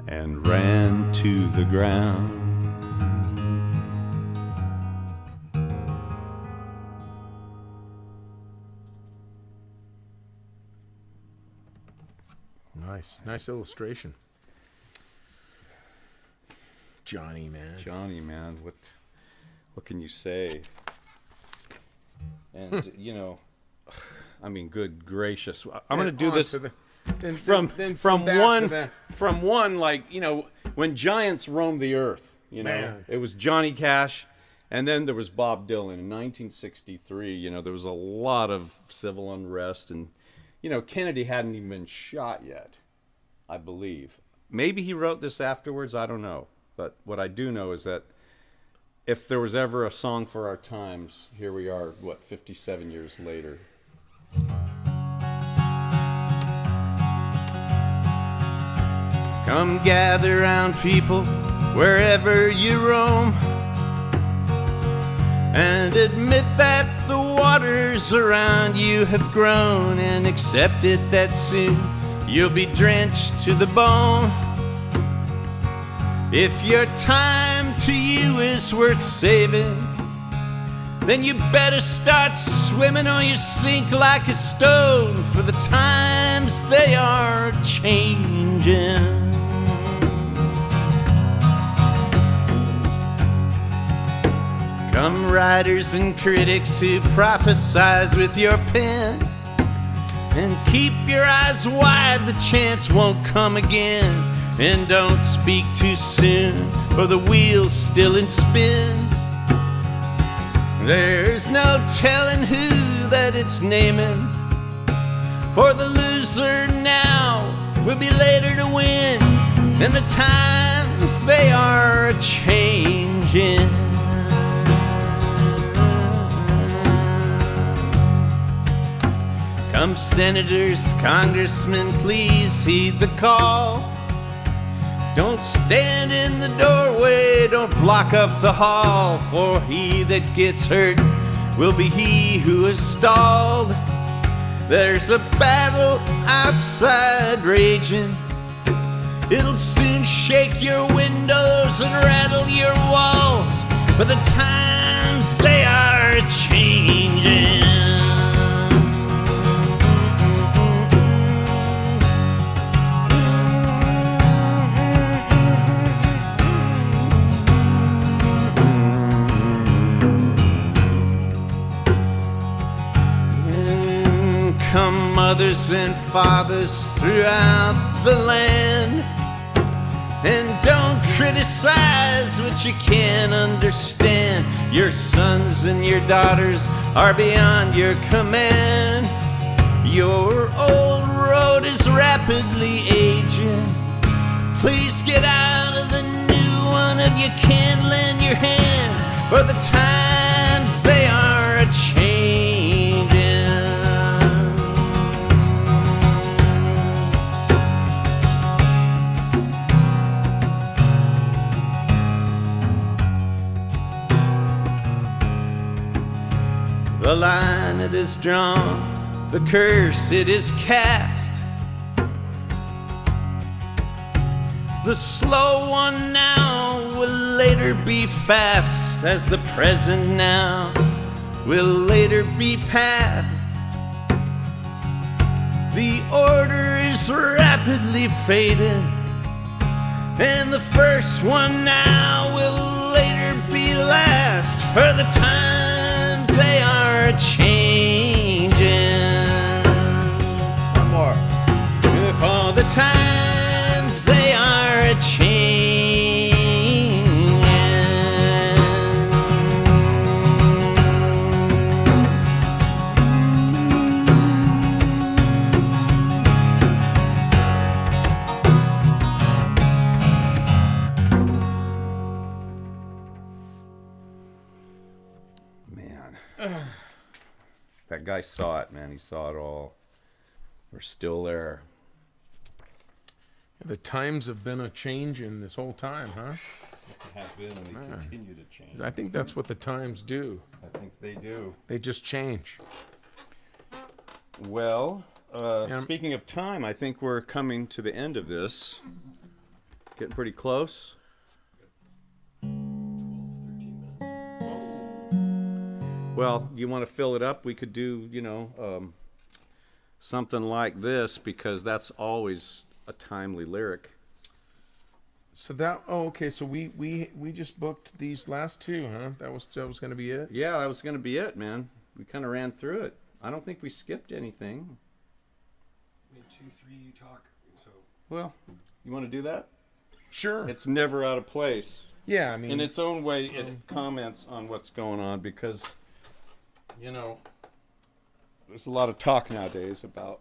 [SPEAKER 5] and ran to the ground.
[SPEAKER 1] Nice illustration. Johnny, man.
[SPEAKER 5] Johnny, man, what can you say? And you know, I mean, good gracious, I'm going to do this from one, like, you know, when giants roamed the earth, you know, man. It was Johnny Cash, and then there was Bob Dylan in 1963. You know, there was a lot of civil unrest, and you know, Kennedy hadn't even been shot yet, I believe. Maybe he wrote this afterwards, I don't know. But what I do know is that if there was ever a song for our times, here we are, 57 years later. Come gather round, people, wherever you roam, and admit that the waters around you have grown, and accept it that soon you'll be drenched to the bone. If your time to you is worth saving, then you better start swimming or you sink like a stone, for the times they are changing. Come writers and critics who prophesize with your pen, and keep your eyes wide, the chance won't come again. And don't speak too soon, for the wheel's still in spin. There's no telling who that it's naming, for the loser now will be later to win, and the times they are a-changing. Come senators, congressmen, please heed the call. Don't stand in the doorway, don't block up the hall, for he that gets hurt will be he who is stalled. There's a battle outside raging, it'll soon shake your windows and rattle your walls, for the times they are changing. Come mothers and fathers throughout the land, and don't criticize what you can't understand. Your sons and your daughters are beyond your command. Your old road is rapidly aging. Please get out of the new one if you can't lend your hand, for the times they are a-changing. The line, it
[SPEAKER 3] is drawn, the curse it is cast. The slow one now will later be fast, as the present now will later be past. The order is rapidly fading, and the first one now will later be last, for the times they are changing. One more. For the times they are changing.
[SPEAKER 5] That guy saw it, man. He saw it all. We're still there.
[SPEAKER 1] The times have been a changing this whole time, huh?
[SPEAKER 5] They have been, and they continue to change.
[SPEAKER 1] I think that's what the times do.
[SPEAKER 5] I think they do.
[SPEAKER 1] They just change.
[SPEAKER 5] Well, speaking of time, I think we're coming to the end of this. Getting pretty close. Well, you want to fill it up? We could do, something like this, because that's always a timely lyric.
[SPEAKER 1] So okay. So we just booked these last two, huh? That was going to be it.
[SPEAKER 5] Yeah, that was going to be it, man. We kind of ran through it. I don't think we skipped anything.
[SPEAKER 6] I mean, 2, 3, you talk. So.
[SPEAKER 5] Well, you want to do that?
[SPEAKER 1] Sure.
[SPEAKER 5] It's never out of place.
[SPEAKER 1] Yeah, I mean,
[SPEAKER 5] in its own way, it comments on what's going on, because, there's a lot of talk nowadays about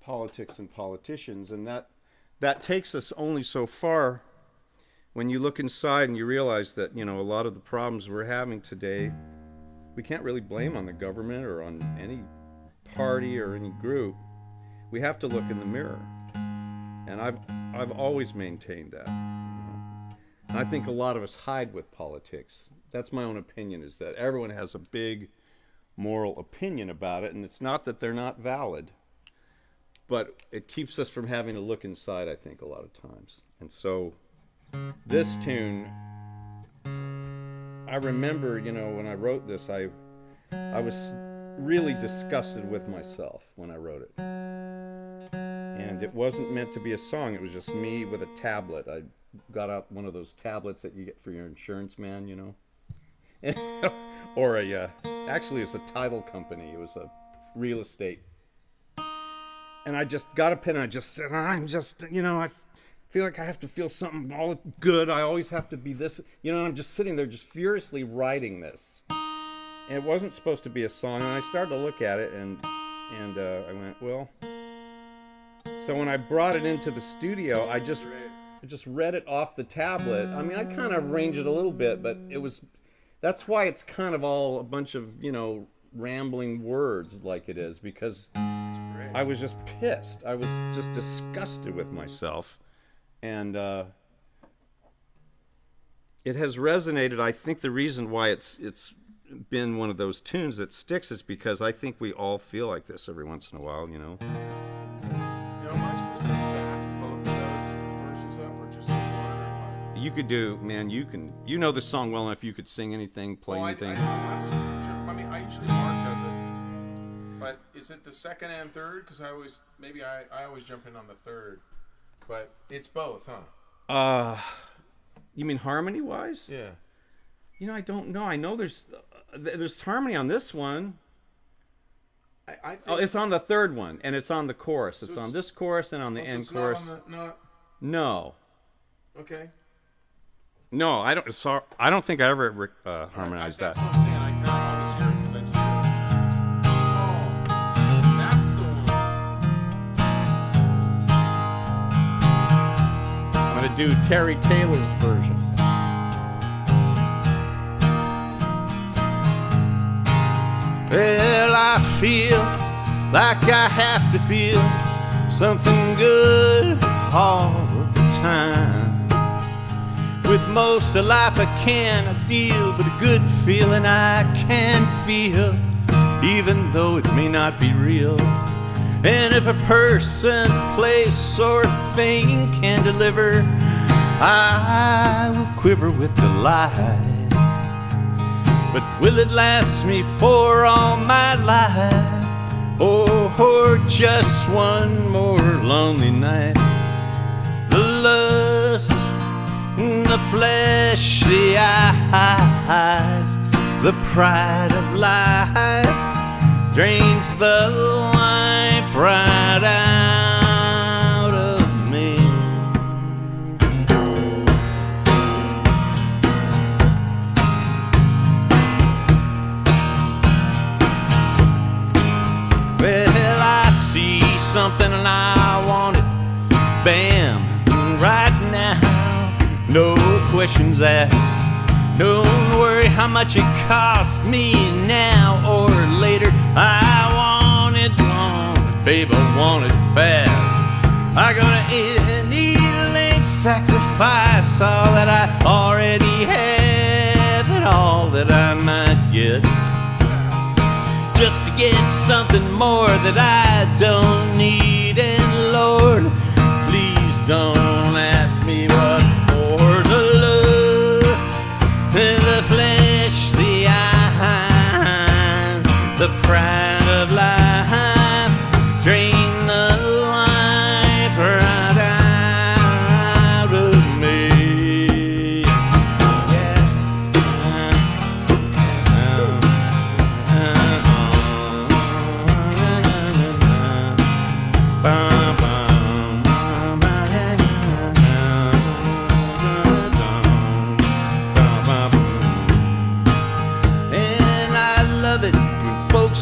[SPEAKER 5] politics and politicians, and that takes us only so far. When you look inside and you realize that, a lot of the problems we're having today, we can't really blame on the government or on any party or any group. We have to look in the mirror. And I've always maintained that. And I think a lot of us hide with politics. That's my own opinion, is that everyone has a big moral opinion about it, and it's not that they're not valid, but it keeps us from having to look inside, I think, a lot of times. And so this tune, I remember, when I wrote this, I was really disgusted with myself when I wrote it. And it wasn't meant to be a song. It was just me with a tablet. I got out one of those tablets that you get for your insurance man, or actually it's a title company. It was a real estate. And I just got a pen and I just said, I feel like I have to feel something all good. I always have to be this, and I'm just sitting there just furiously writing this. And it wasn't supposed to be a song. And I started to look at it and I went, well. So when I brought it into the studio, I just read it off the tablet. I mean, I kind of arranged it a little bit, but that's why it's kind of all a bunch of, rambling words like it is, because I was just pissed. I was just disgusted with myself. And it has resonated. I think the reason why it's been one of those tunes that sticks is because I think we all feel like this every once in a while,
[SPEAKER 1] Am I supposed to back both of those verses up, or just one, or what?
[SPEAKER 5] You could do, man, you know the song well enough, you could sing anything, play anything.
[SPEAKER 1] I usually Mark does it. But is it the second and third? Because I always jump in on the third. But it's both, huh?
[SPEAKER 5] You mean harmony-wise?
[SPEAKER 1] Yeah.
[SPEAKER 5] I don't know. I know there's harmony on this one.
[SPEAKER 1] I think
[SPEAKER 5] it's on the third one, and it's on the chorus. It's on this chorus and on the end chorus. No.
[SPEAKER 1] Okay.
[SPEAKER 5] No, I don't think I ever harmonized that.
[SPEAKER 1] That's what I'm saying. I kind of always hear it because I just hear it. Oh, that's the one.
[SPEAKER 5] I'm going to do Terry Taylor's version.
[SPEAKER 3] Well, I feel like I have to feel something good all the time. With most of life I cannot deal, but a good feeling I can feel
[SPEAKER 5] even though it may not be real. And if a person, place, or thing can deliver, I will quiver with delight. But will it last me for all my life, or just one more lonely night? The lust, the flesh, the eyes, the pride of life drains the life right out of me. Well, I see something and I want it, bam, right now. No questions asked. Don't worry how much it costs me now or later. I want it long, babe, I want it fast. I'm gonna any length sacrifice all that I already have and all that I might get, just to get something more that I don't need. And Lord, please don't ask me what for. The love, the flesh, the eyes, the pride of life drain the life right out of me.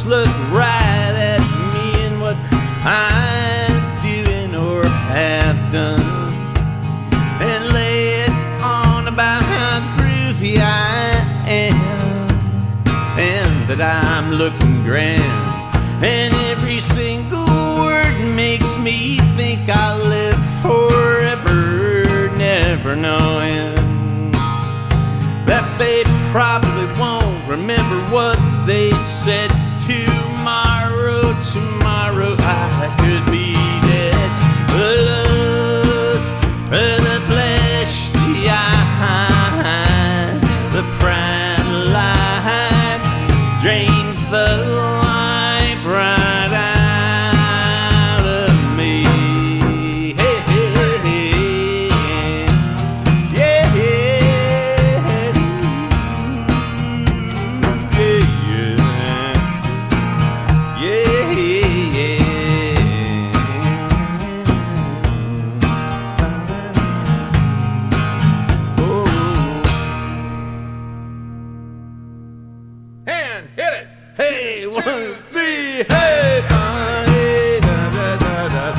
[SPEAKER 5] Look right at me and what I'm doing or have done, and lay it on about how groovy I am, and that I'm looking grand, and every single word makes me think I'll live forever, never knowing that they probably won't remember what they said. Tomorrow I could be dead. The lust, the flesh, the eyes, the pride of life drains the life right out of me. Hey, hey, hey. Yeah,
[SPEAKER 1] And hit it.
[SPEAKER 5] hey, 1, 3, hey, hey, da, da, da, da.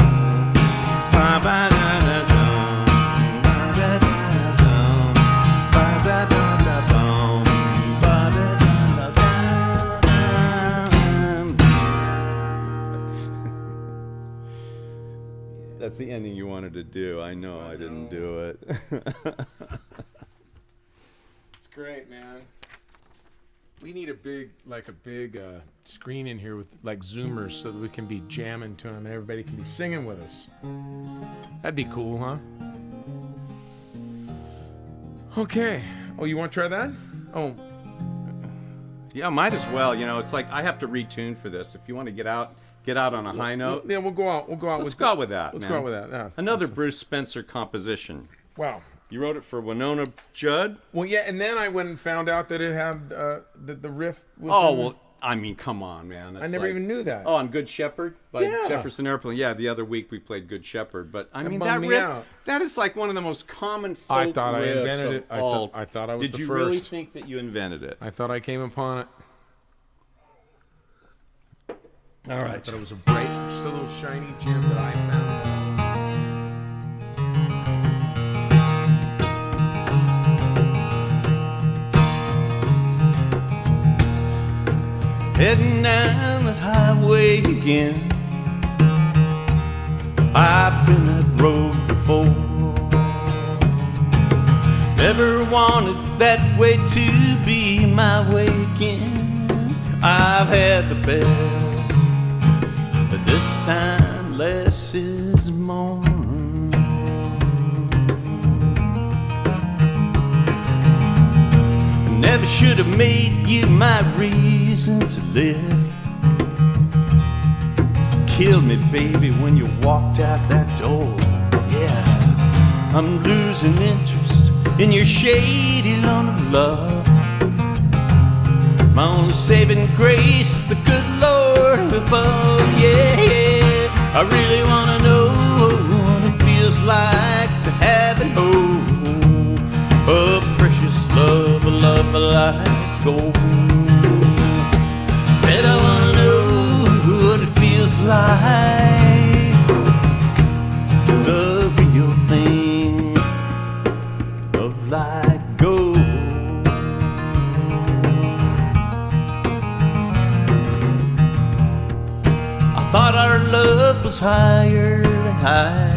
[SPEAKER 5] Ba, ba, da, da, dum. Ba, da, da, dum. Ba, da, da, da, dum. Ba, da, da, da, dum. That's the ending you wanted to do. I know I didn't do it.
[SPEAKER 1] It's great, man. We need a big screen in here with like zoomers so that we can be jamming to them and everybody can be singing with us. That'd be cool, huh? Okay. Oh, you want to try that? Oh.
[SPEAKER 5] Yeah, might as well. You know, it's like I have to retune for this. If you want to get out on a high note.
[SPEAKER 1] Yeah, we'll go out.
[SPEAKER 5] Let's go out with that.
[SPEAKER 1] Let's
[SPEAKER 5] man.
[SPEAKER 1] go out with that. Yeah.
[SPEAKER 5] Another Bruce Spencer composition.
[SPEAKER 1] Wow.
[SPEAKER 5] You wrote it for Winona Judd?
[SPEAKER 1] Well, yeah, and then I went and found out that it had the riff was.
[SPEAKER 5] Oh,
[SPEAKER 1] in
[SPEAKER 5] well, I mean, come on, man.
[SPEAKER 1] I never even knew that.
[SPEAKER 5] Oh, on Good Shepherd by
[SPEAKER 1] Yeah.
[SPEAKER 5] Jefferson Airplane. Yeah, the other week we played Good Shepherd, but I mean
[SPEAKER 1] bummed
[SPEAKER 5] that
[SPEAKER 1] me
[SPEAKER 5] riff,
[SPEAKER 1] out.
[SPEAKER 5] that is like one of the most common folk
[SPEAKER 1] I thought I
[SPEAKER 5] riffs
[SPEAKER 1] invented
[SPEAKER 5] of
[SPEAKER 1] it.
[SPEAKER 5] all.
[SPEAKER 1] I thought I was
[SPEAKER 5] Did
[SPEAKER 1] the
[SPEAKER 5] you
[SPEAKER 1] first.
[SPEAKER 5] really think that you invented it?
[SPEAKER 1] I thought I came upon it.
[SPEAKER 5] All right.
[SPEAKER 1] I thought it was a break, just a little shiny gem that I found.
[SPEAKER 5] Heading down that highway again. I've been that road before. Never wanted that way to be my way again.
[SPEAKER 4] I've had the best, but this time less is more. Never should have made you my reason to live. Killed me, baby, when you walked out that door. Yeah, I'm losing interest in your shady loan of love. My only saving grace is the good Lord above. Yeah, I really wanna know what it feels like to have and hold a precious love, a love like gold. Said I wanna know what it feels like, the real thing of like gold. Thought our love was higher than high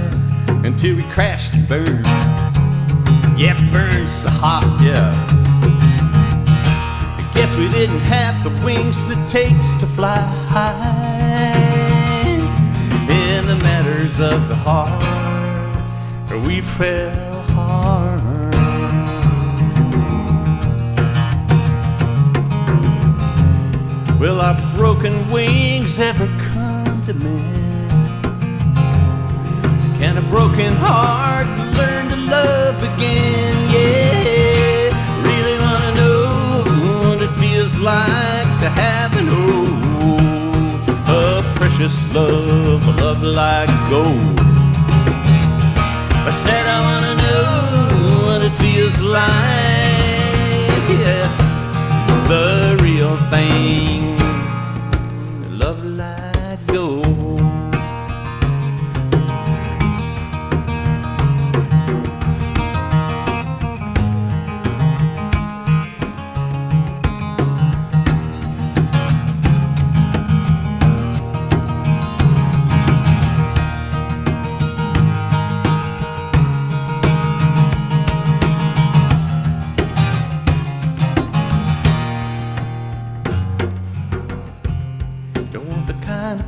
[SPEAKER 4] until we crashed and burned. Yeah, it burned so hot, yeah. I guess we didn't have the wings that takes to fly high. In the matters of the heart, we fell hard. Will our broken wings ever come to mend? Can a broken heart learn to love again? Yeah, really wanna know what it feels like to have an old, a precious love, a love like gold. I said I wanna know what it feels like, yeah, the real thing, love like gold.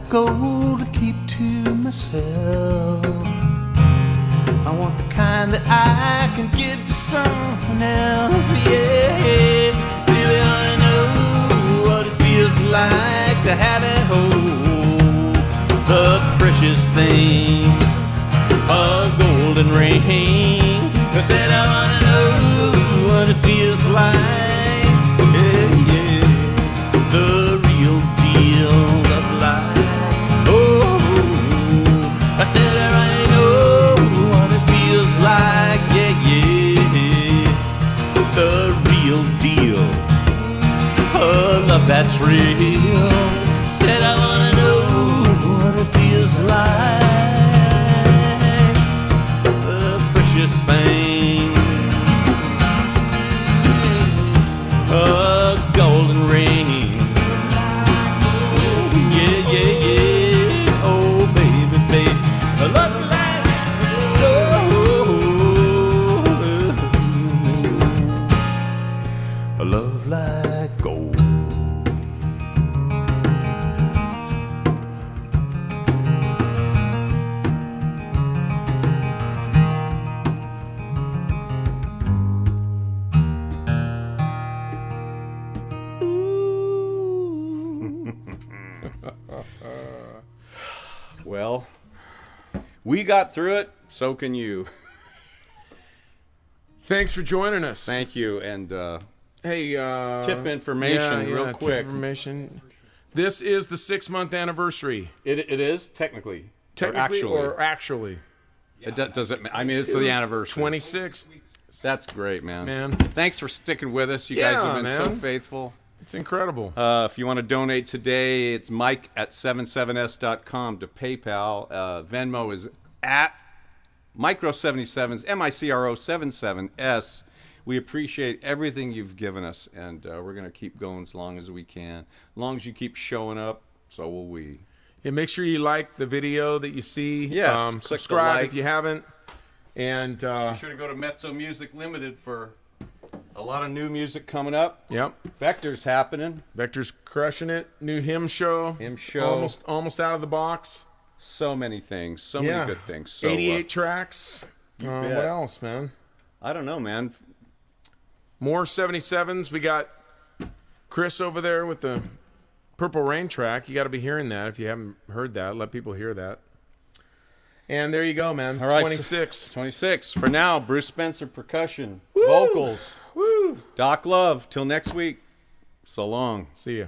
[SPEAKER 4] Gold to keep to myself. I want the kind that I can give to someone else. Yeah, really wanna know what it feels like to have it hold the precious thing, a golden ring. I said I wanna know what it feels like. Yeah, yeah, the real deal of life. I said I know what it feels like, yeah, yeah, the real deal, a love that's real. Said I wanna know what it feels like, the precious thing, a golden ring. Yeah, yeah, yeah, oh baby, baby, a love like gold, a love like gold.
[SPEAKER 5] Well, we got through it, so can you.
[SPEAKER 1] Thanks for joining us.
[SPEAKER 5] Thank you, and
[SPEAKER 1] hey,
[SPEAKER 5] tip information real
[SPEAKER 1] tip
[SPEAKER 5] quick.
[SPEAKER 1] information. This is the 6-month anniversary.
[SPEAKER 5] It is technically
[SPEAKER 1] Or actually.
[SPEAKER 5] It doesn't. I mean, it's the anniversary.
[SPEAKER 1] 26.
[SPEAKER 5] That's great, man.
[SPEAKER 1] Man.
[SPEAKER 5] Thanks for sticking with us. You
[SPEAKER 1] Yeah,
[SPEAKER 5] guys have been so
[SPEAKER 1] man.
[SPEAKER 5] faithful.
[SPEAKER 1] It's incredible.
[SPEAKER 5] If you want to donate today, it's mike@77s.com to PayPal. Venmo is at Micro77s, MICRO77S. We appreciate everything you've given us, and we're going to keep going as long as we can. As long as you keep showing up, so will we.
[SPEAKER 1] Yeah, make sure you like the video that you see.
[SPEAKER 5] Yes, click the
[SPEAKER 1] subscribe
[SPEAKER 5] like.
[SPEAKER 1] if you haven't. And
[SPEAKER 5] Be sure to go to Mezzo Music Limited for A lot of new music coming up.
[SPEAKER 1] Yep.
[SPEAKER 5] Vector's happening.
[SPEAKER 1] Vector's crushing it. New him show. Almost out of the box.
[SPEAKER 5] So many things. So many good things. So,
[SPEAKER 1] 88 tracks. What else, man?
[SPEAKER 5] I don't know, man.
[SPEAKER 1] More 77s. We got Chris over there with the Purple Rain track. You got to be hearing that if you haven't heard that. Let people hear that. And there you go, man.
[SPEAKER 5] All right,
[SPEAKER 1] 26.
[SPEAKER 5] 26. For now, Bruce Spencer percussion, vocals.
[SPEAKER 1] Woo!
[SPEAKER 5] Doc Love. Till next week. So long.
[SPEAKER 1] See ya.